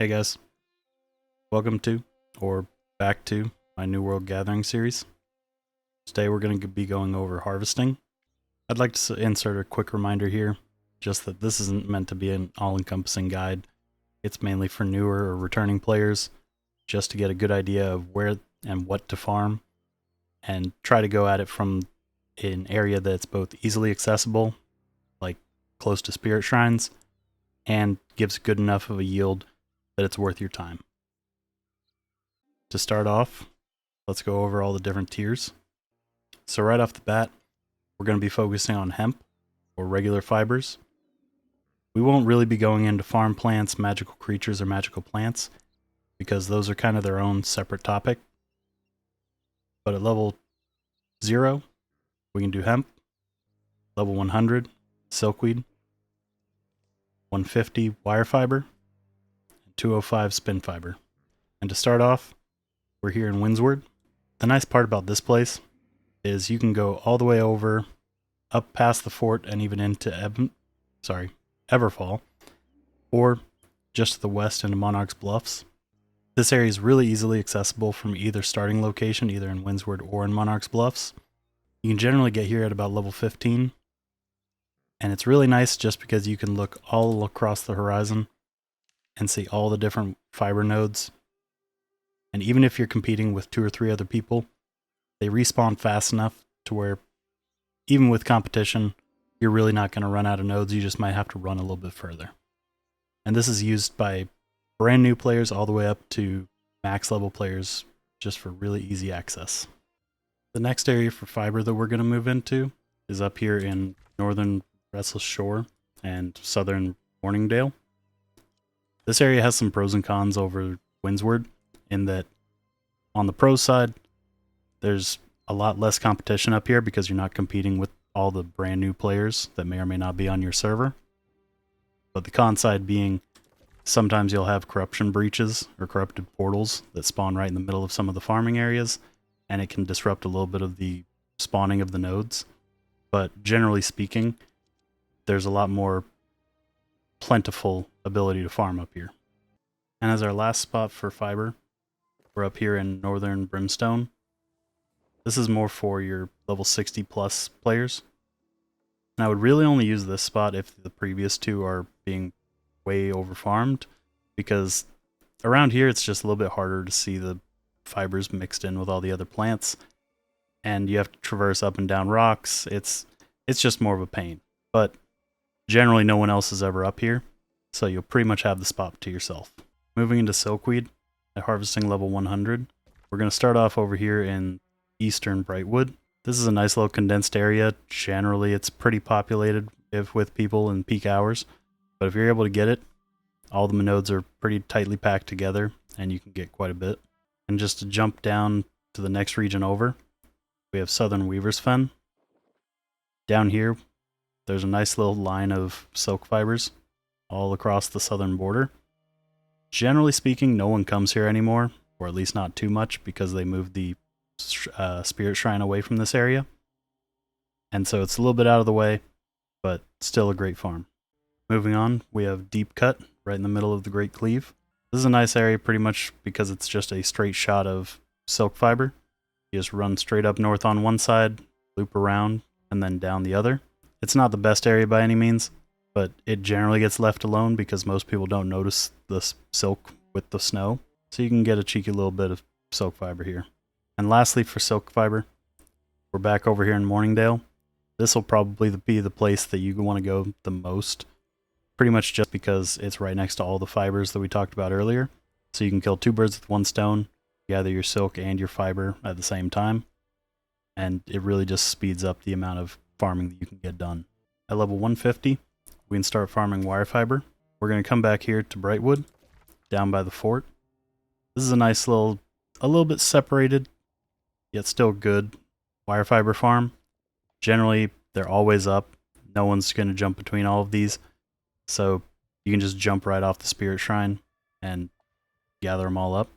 Hey guys, welcome to, or back to, my New World Gathering series. Today we're going to be going over harvesting. I'd like to insert a quick reminder here, just that this isn't meant to be an all-encompassing guide. It's mainly for newer or returning players, just to get a good idea of where and what to farm, and try to go at it from an area that's both easily accessible, like close to spirit shrines, and gives good enough of a yield that it's worth your time. To start off, let's go over all the different tiers. So right off the bat, we're going to be focusing on hemp, or regular fibers. We won't really be going into farm plants, magical creatures, or magical plants, because those are kind of their own separate topic. But at level 0, we can do hemp. Level 100, Silkweed. 150, Wirefiber. And 205, Spinfiber. And to start off, we're here in Windsward. The nice part about this place is you can go all the way over, up past the fort, and even into Everfall, or just to the west into Monarch's Bluffs. This area is really easily accessible from either starting location, either in Windsward or in Monarch's Bluffs. You can generally get here at about level 15, and it's really nice just because you can look all across the horizon and see all the different fiber nodes. And even if you're competing with 2 or 3 other people, they respawn fast enough to where, even with competition, you're really not going to run out of nodes. You just might have to run a little bit further. And this is used by brand new players all the way up to max level players, just for really easy access. The next area for fiber that we're going to move into is up here in northern Restless Shore and southern Morningdale. This area has some pros and cons over Windsward, in that on the pro side, there's a lot less competition up here because you're not competing with all the brand new players that may or may not be on your server. But the con side being, sometimes you'll have corruption breaches or corrupted portals that spawn right in the middle of some of the farming areas, and it can disrupt a little bit of the spawning of the nodes. But generally speaking, there's a lot more plentiful ability to farm up here. And as our last spot for fiber, we're up here in northern Brimstone. This is more for your level 60 plus players. And I would really only use this spot if the previous 2 are being way overfarmed, because around here it's just a little bit harder to see the fibers mixed in with all the other plants, and you have to traverse up and down rocks. It's just more of a pain. But generally no one else is ever up here, so you'll pretty much have the spot to yourself. Moving into Silkweed at harvesting level 100, we're going to start off over here in eastern Brightwood. This is a nice little condensed area. Generally it's pretty populated with people in peak hours, but if you're able to get it, all the nodes are pretty tightly packed together and you can get quite a bit. And just to jump down to the next region over, we have southern Weaver's Fen. Down here there's a nice little line of silk fibers all across the southern border. Generally speaking, no one comes here anymore, or at least not too much, because they moved the spirit shrine away from this area. And so it's a little bit out of the way, but still a great farm. Moving on, we have Deep Cut, right in the middle of the Great Cleave. This is a nice area pretty much because it's just a straight shot of silk fiber. You just run straight up north on one side, loop around, and then down the other. It's not the best area by any means, but it generally gets left alone because most people don't notice the silk with the snow. So you can get a cheeky little bit of silk fiber here. And lastly, for silk fiber, we're back over here in Morningdale. This will probably be the place that you want to go the most, pretty much just because it's right next to all the fibers that we talked about earlier. So you can kill 2 birds with 1 stone, gather your silk and your fiber at the same time, and it really just speeds up the amount of farming that you can get done. At level 150, we can start farming Wirefiber. We're going to come back here to Brightwood, down by the fort. This is a nice a little bit separated, yet still good Wirefiber farm. Generally, they're always up. No one's going to jump between all of these, so you can just jump right off the spirit shrine and gather them all up.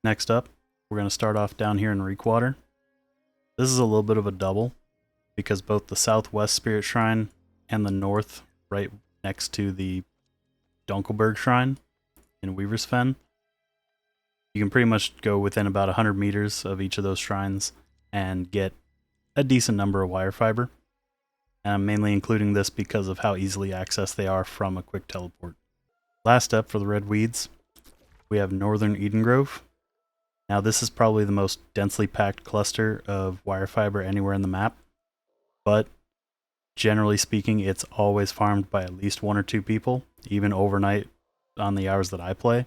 Next up, we're going to start off down here in Reekwater. This is a little bit of a double, because both the southwest spirit shrine and the north, right next to the Dunkelberg shrine, in Weaver's Fen. You can pretty much go within about 100 meters of each of those shrines and get a decent number of Wirefiber. And I'm mainly including this because of how easily accessed they are from a quick teleport. Last step for the red weeds, we have Northern Eden Grove. Now this is probably the most densely packed cluster of Wirefiber anywhere in the map, but generally speaking, it's always farmed by at least 1 or 2 people, even overnight on the hours that I play.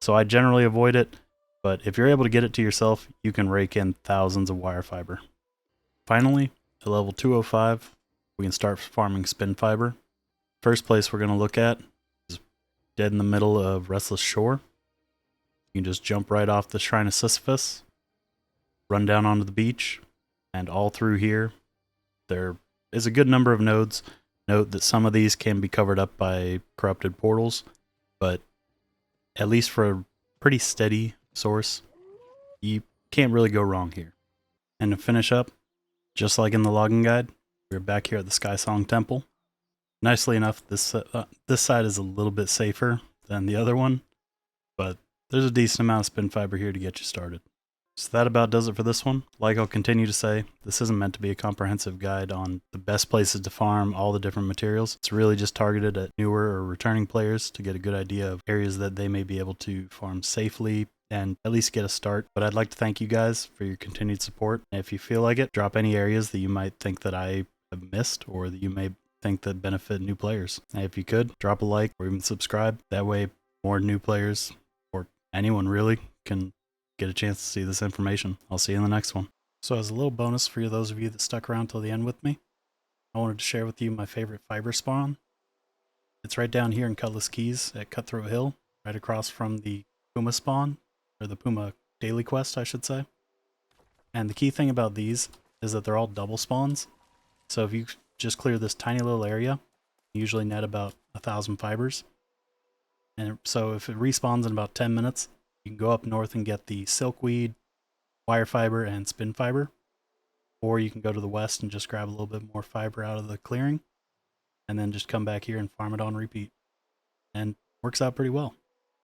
So I generally avoid it, but if you're able to get it to yourself, you can rake in thousands of Wirefiber. Finally, at level 205, we can start farming Spinfiber. First place we're going to look at is dead in the middle of Restless Shore. You can just jump right off the Shrine of Sisyphus, run down onto the beach, and all through here, there is a good number of nodes. Note that some of these can be covered up by corrupted portals, but at least for a pretty steady source, you can't really go wrong here. And to finish up, just like in the logging guide, we're back here at the Sky Song Temple. Nicely enough, this side is a little bit safer than the other one, but there's a decent amount of Spinfiber here to get you started. So that about does it for this one. Like I'll continue to say, this isn't meant to be a comprehensive guide on the best places to farm all the different materials. It's really just targeted at newer or returning players to get a good idea of areas that they may be able to farm safely and at least get a start. But I'd like to thank you guys for your continued support. And if you feel like it, drop any areas that you might think that I have missed or that you may think that benefit new players. And if you could, drop a like or even subscribe. That way more new players, or anyone really, can get a chance to see this information. I'll see you in the next one. So as a little bonus for those of you that stuck around till the end with me, I wanted to share with you my favorite fiber spawn. It's right down here in Cutlass Keys at Cutthroat Hill, right across from the Puma spawn, or the Puma daily quest, I should say. And the key thing about these is that they're all double spawns. So if you just clear this tiny little area, you usually net about 1,000 fibers. And so if it respawns in about 10 minutes, you can go up north and get the Silkweed, Wirefiber, and Spinfiber. Or you can go to the west and just grab a little bit more fiber out of the clearing, and then just come back here and farm it on repeat. And works out pretty well.